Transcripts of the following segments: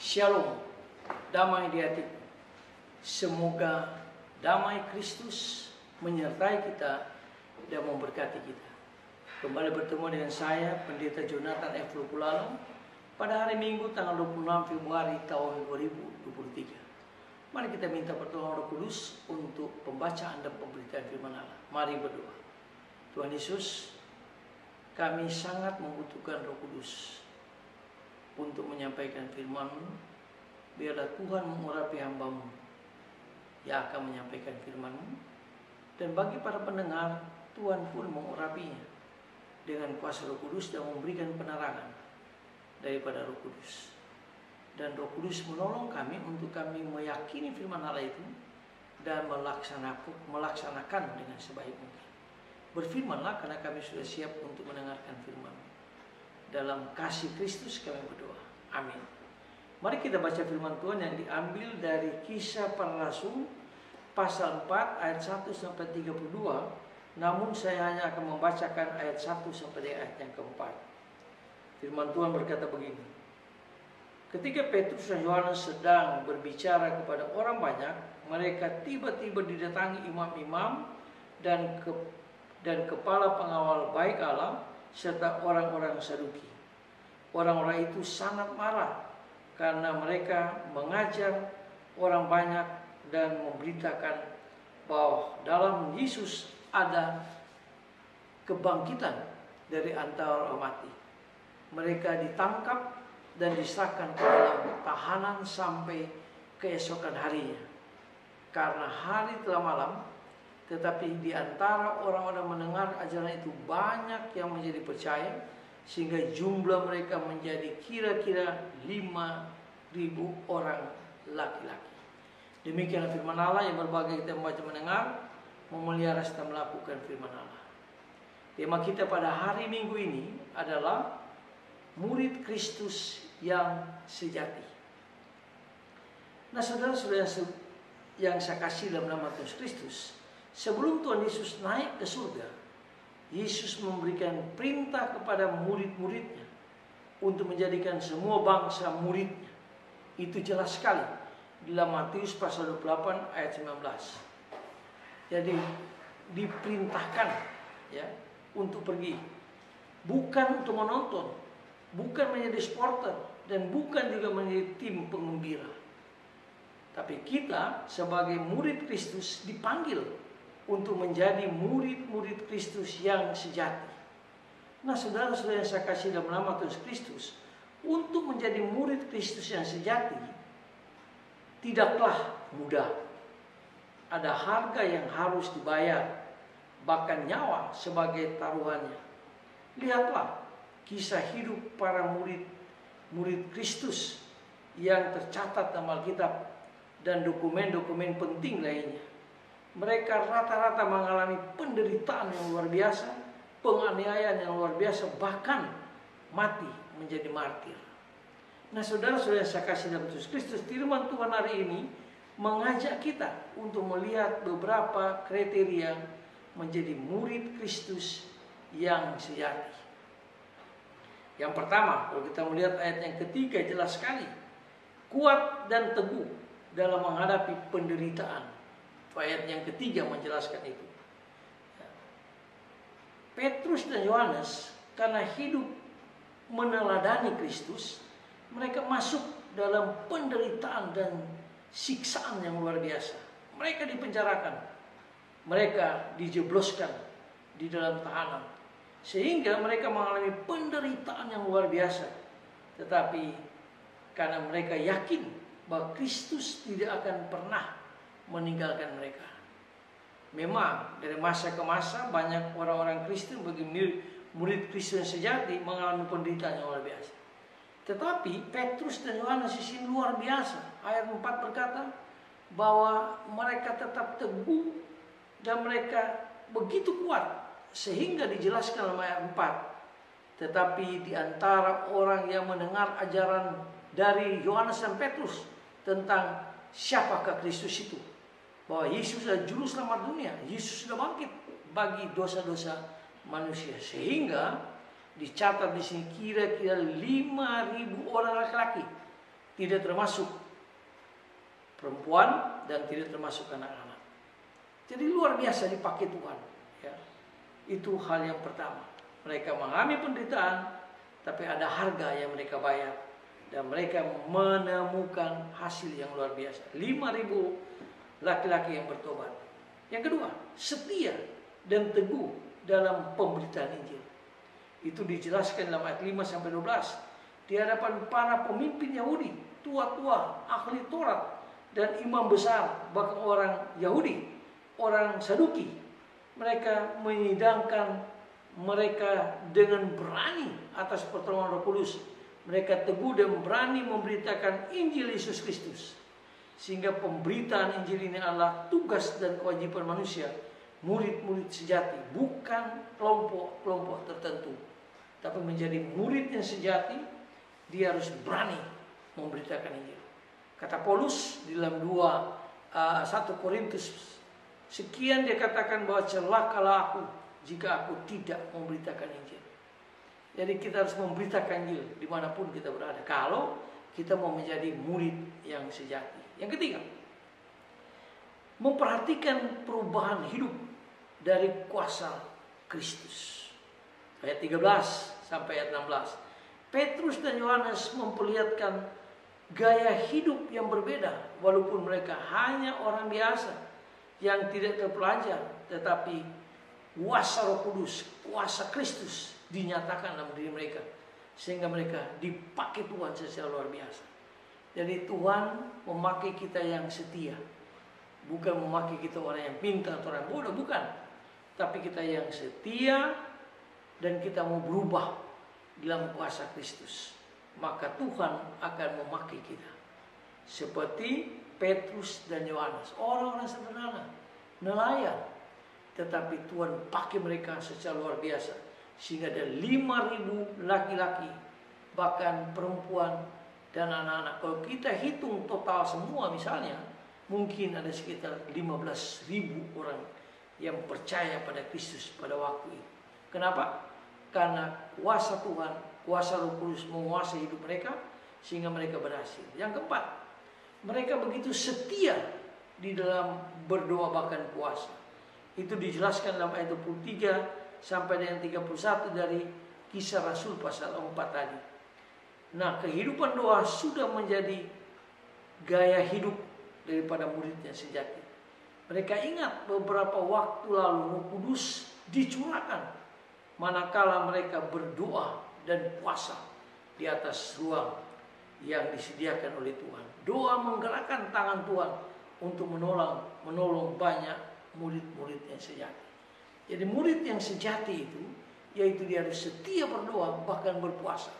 Shalom, damai di hatiku. Semoga damai Kristus menyertai kita dan memberkati kita. Kembali bertemu dengan saya, Pendeta Jonathan F. Lupulalo, pada hari Minggu tanggal 26 Februari tahun 2023. Mari kita minta pertolongan Roh Kudus untuk pembacaan dan pemberitaan firman Allah. Mari berdoa. Tuhan Yesus, kami sangat membutuhkan Roh Kudus untuk menyampaikan firman-Mu. Biarlah Tuhan mengurapi hamba-Mu yang akan menyampaikan firman-Mu, dan bagi para pendengar, Tuhan pun mengurapinya dengan kuasa Roh Kudus dan memberikan penerangan daripada Roh Kudus. Dan Roh Kudus menolong kami untuk kami meyakini firman Allah itu dan melaksanakan dengan sebaik mungkin. Berfirmanlah karena kami sudah siap untuk mendengarkan firman-Mu. Dalam kasih Kristus kami berdoa. Amin. Mari kita baca firman Tuhan yang diambil dari Kisah Para Rasul pasal 4 ayat 1 sampai 32. Namun saya hanya akan membacakan ayat 1 sampai ayat yang keempat. Firman Tuhan berkata begini. Ketika Petrus dan Yohanes sedang berbicara kepada orang banyak, mereka tiba-tiba didatangi imam-imam dan kepala pengawal baik Allah serta orang-orang Saduki. Orang-orang itu sangat marah karena mereka mengajar orang banyak dan memberitakan bahwa dalam Yesus ada kebangkitan dari antara orang mati. Mereka ditangkap dan diserahkan ke dalam tahanan sampai keesokan harinya. Karena hari telah malam, tetapi di antara orang-orang mendengar ajaran itu banyak yang menjadi percaya, sehingga jumlah mereka menjadi kira-kira 5.000 orang laki-laki. Demikianlah firman Allah yang berbagai kita membaca mendengar, memelihara serta melakukan firman Allah. Tema kita pada hari Minggu ini adalah murid Kristus yang sejati. Nah, saudara-saudara yang saya kasih dalam nama Tuhan Kristus, sebelum Tuhan Yesus naik ke surga, Yesus memberikan perintah kepada murid-muridnya untuk menjadikan semua bangsa muridnya. Itu jelas sekali dalam Matius pasal 28 ayat 19. Jadi diperintahkan ya untuk pergi, bukan untuk menonton, bukan menjadi supporter, dan bukan juga menjadi tim pengembira. Tapi kita sebagai murid Kristus dipanggil untuk menjadi murid-murid Kristus yang sejati. Nah, saudara-saudara yang saya kasih dalam nama Tuhan Kristus, untuk menjadi murid Kristus yang sejati tidaklah mudah. Ada harga yang harus dibayar, bahkan nyawa sebagai taruhannya. Lihatlah kisah hidup para murid Kristus yang tercatat dalam Alkitab dan dokumen-dokumen penting lainnya. Mereka rata-rata mengalami penderitaan yang luar biasa, penganiayaan yang luar biasa, bahkan mati menjadi martir. Nah, saudara-saudara yang saya kasih dalam Yesus Kristus, firman Tuhan hari ini mengajak kita untuk melihat beberapa kriteria menjadi murid Kristus yang sejati. Yang pertama, kalau kita melihat ayat yang ketiga jelas sekali, kuat dan teguh dalam menghadapi penderitaan. Ayat yang ketiga menjelaskan itu. Petrus dan Yohanes karena hidup meneladani Kristus, mereka masuk dalam penderitaan dan siksaan yang luar biasa. Mereka dipenjarakan, mereka dijebloskan di dalam tahanan, sehingga mereka mengalami penderitaan yang luar biasa. Tetapi karena mereka yakin bahwa Kristus tidak akan pernah meninggalkan mereka. Memang dari masa ke masa banyak orang-orang Kristen bagi murid Kristen sejati mengalami penderitaan yang luar biasa. Tetapi Petrus dan Yohanes di sini luar biasa. Ayat 4 berkata bahwa mereka tetap teguh dan mereka begitu kuat, sehingga dijelaskan dalam ayat 4. Tetapi di antara orang yang mendengar ajaran dari Yohanes dan Petrus tentang siapakah Kristus itu, bahwa Yesus adalah juru selamat dunia, Yesus sudah bangkit bagi dosa-dosa manusia, sehingga dicatat di sini kira-kira 5.000 orang laki-laki tidak termasuk perempuan dan tidak termasuk anak-anak. Jadi luar biasa dipakai Tuhan. Ya. Itu hal yang pertama. Mereka mengalami penderitaan, tapi ada harga yang mereka bayar. Dan mereka menemukan hasil yang luar biasa. 5.000 laki-laki yang bertobat. Yang kedua, setia dan teguh dalam pemberitaan Injil. Itu dijelaskan dalam ayat 5-12. Di hadapan para pemimpin Yahudi, tua-tua, ahli Taurat, dan imam besar, bahkan orang Yahudi, orang Saduki. Mereka menyidangkan mereka dengan berani atas pertolongan Roh Kudus. Mereka teguh dan berani memberitakan Injil Yesus Kristus. Sehingga pemberitaan Injil ini adalah tugas dan kewajiban manusia, murid-murid sejati, bukan kelompok-kelompok tertentu. Tapi menjadi murid yang sejati, dia harus berani memberitakan Injil. Kata Paulus di dalam 1 Korintus sekian, dia katakan bahwa celakalah aku jika aku tidak memberitakan Injil. Jadi kita harus memberitakan Injil dimanapun kita berada, kalau kita mau menjadi murid yang sejati. Yang ketiga, memperhatikan perubahan hidup dari kuasa Kristus. Ayat 13 sampai ayat 16. Petrus dan Yohanes memperlihatkan gaya hidup yang berbeda, walaupun mereka hanya orang biasa yang tidak terpelajar, tetapi kuasa Roh Kudus, kuasa Kristus dinyatakan dalam diri mereka, sehingga mereka dipakai Tuhan secara luar biasa. Jadi Tuhan memakai kita yang setia, bukan memakai kita orang yang pintar atau orang bodoh, bukan. Tapi kita yang setia dan kita mau berubah dalam kuasa Kristus, maka Tuhan akan memakai kita. Seperti Petrus dan Yohanes, orang-orang sederhana, nelayan, tetapi Tuhan pakai mereka secara luar biasa, sehingga ada 5.000 laki-laki, bahkan perempuan dan anak-anak. Kalau kita hitung total semua misalnya, mungkin ada sekitar 15.000 orang yang percaya pada Kristus pada waktu itu. Kenapa? Karena kuasa Tuhan, kuasa Roh Kudus menguasai hidup mereka, sehingga mereka berhasil. Yang keempat, mereka begitu setia di dalam berdoa bahkan puasa. Itu dijelaskan dalam ayat 23 sampai dengan 31 dari Kisah Rasul pasal 4 tadi. Nah, kehidupan doa sudah menjadi gaya hidup daripada muridnya sejati. Mereka ingat beberapa waktu lalu Roh Kudus dicurahkan manakala mereka berdoa dan puasa di atas ruang yang disediakan oleh Tuhan. Doa menggerakkan tangan Tuhan untuk menolong banyak murid-murid yang sejati. Jadi murid yang sejati itu, yaitu dia harus setia berdoa bahkan berpuasa,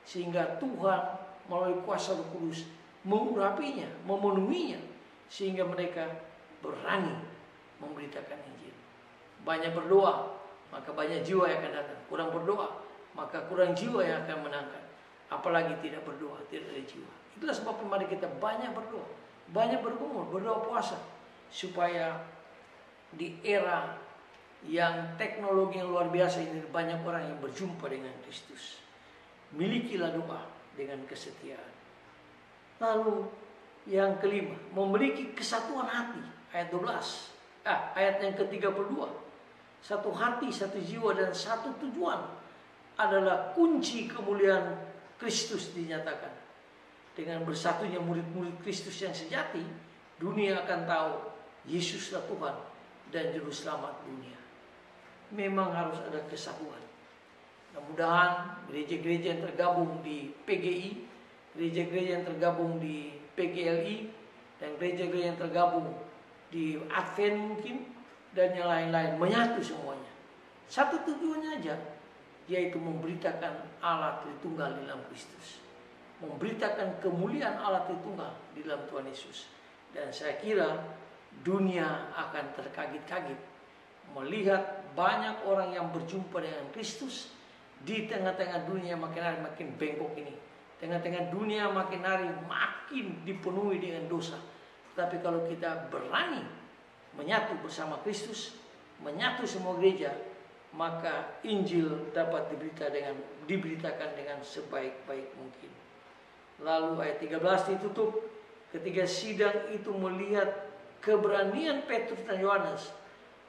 sehingga Tuhan melalui kuasa Roh Kudus mengurapinya, memenuhinya, sehingga mereka berani memberitakan Injil. Banyak berdoa, maka banyak jiwa yang akan datang. Kurang berdoa, maka kurang jiwa yang akan menangkan. Apalagi tidak berdoa, tidak ada jiwa. Itulah sebabnya mari kita banyak berdoa, banyak bergumul, berdoa puasa, supaya di era yang teknologi yang luar biasa ini banyak orang yang berjumpa dengan Kristus. Milikilah doa dengan kesetiaan. Lalu yang kelima, memiliki kesatuan hati. Ayat 12. Ayat yang ke-32. Satu hati, satu jiwa, dan satu tujuan adalah kunci kemuliaan Kristus dinyatakan. Dengan bersatunya murid-murid Kristus yang sejati, dunia akan tahu Yesuslah Tuhan dan Juru Selamat dunia. Memang harus ada kesatuan. Mudah-mudahan gereja-gereja yang tergabung di PGI, gereja-gereja yang tergabung di PGLI, dan gereja-gereja yang tergabung di Advent mungkin, dan yang lain-lain, menyatu semuanya. Satu tujuannya aja, yaitu memberitakan Allah Tritunggal di dalam Kristus. Memberitakan kemuliaan Allah Tritunggal di dalam Tuhan Yesus. Dan saya kira dunia akan terkagit-kagit melihat banyak orang yang berjumpa dengan Kristus di tengah-tengah dunia makin hari makin bengkok ini. Tengah-tengah dunia makin hari makin dipenuhi dengan dosa. Tapi kalau kita berani menyatu bersama Kristus, menyatu semua gereja, maka Injil dapat diberitakan dengan sebaik-baik mungkin. Lalu ayat 13 ditutup, ketika sidang itu melihat keberanian Petrus dan Yohanes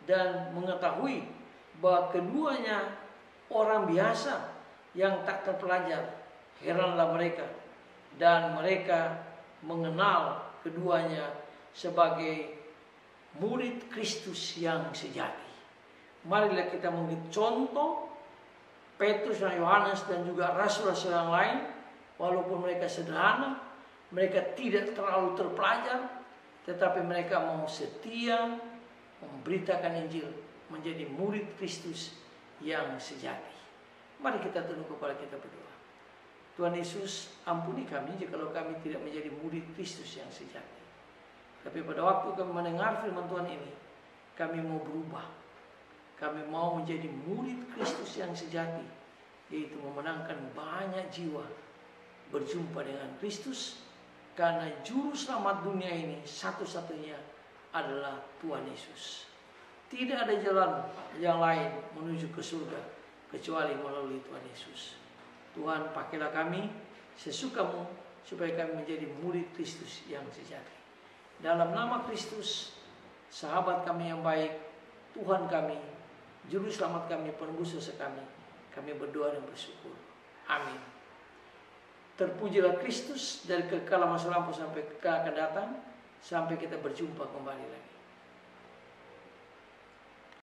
dan mengetahui bahwa keduanya orang biasa yang tak terpelajar, heranlah mereka, dan mereka mengenal keduanya sebagai murid Kristus yang sejati. Marilah kita mengikuti contoh Petrus dan Yohanes dan juga rasul-rasul yang lain. Walaupun mereka sederhana, mereka tidak terlalu terpelajar, tetapi mereka mau setia memberitakan Injil, menjadi murid Kristus yang sejati. Mari kita tunduk kepala kita berdoa. Tuhan Yesus, ampuni kami jikalau kami tidak menjadi murid Kristus yang sejati. Tapi pada waktu kami mendengar firman Tuhan ini, kami mau berubah. Kami mau menjadi murid Kristus yang sejati, yaitu memenangkan banyak jiwa berjumpa dengan Kristus, karena juru selamat dunia ini satu-satunya adalah Tuhan Yesus. Tidak ada jalan yang lain menuju ke surga kecuali melalui Tuhan Yesus. Tuhan, pakailah kami sesukamu supaya kami menjadi murid Kristus yang sejati. Dalam nama Kristus, sahabat kami yang baik, Tuhan kami, juru selamat kami, penebus dosa kami berdoa dan bersyukur. Amin. Terpujilah Kristus dari kekal masa lampau sampai kekal akan datang, sampai kita berjumpa kembali lagi.